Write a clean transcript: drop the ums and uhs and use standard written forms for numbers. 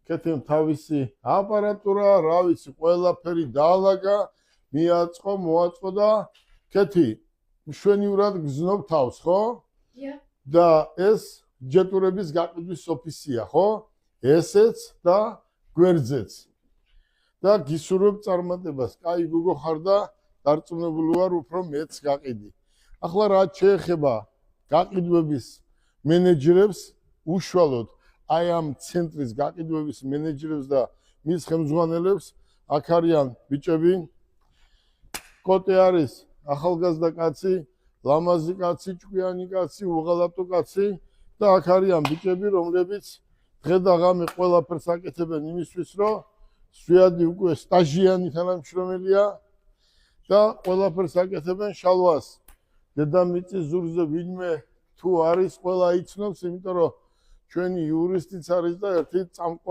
კეთილ თავისი აპარატურა, რა ვიცი, ყველაფერი დაალაგა, მიაწყო, მოაწყო და კეთი მშვენივრად გზნობ თავს, ხო? და ეს ჯეტურების გაყიდვის ოფისია, ხო? ესეც და გვერდზეც. და გისურვებ წარმატებას. კაი გოგო ხარ და დარწმუნებული ვარ, უფრო მეც გაყიდი. ახლა რა შეეხება გაყიდვების მენეჯერებს, უშუალოდ აი ამ ცენტრის გაყიდვების მენეჯერებს და მის ხელმძღვანელებს, აქ არიან ბიჭები. კოტე არის ახალგაზრდა კაცი, ლამაზი კაცი, ჭკვიანი კაცი, უღალატო კაცი და აქ არიან ბიჭები, რომლებიც დღე და ღამე ყველაფერს აკეთებენ იმისთვის, რომ სვიადი უკვე სტაჟიანი თანამშრომელია და ყველაფერს აკეთებენ შალვას. დედამიწის ზურგზე ვინმე თუ არის, ყველა იცნობს, იმიტომ რომ ჩვენი იურისტიც არის და ერთი წამყვანი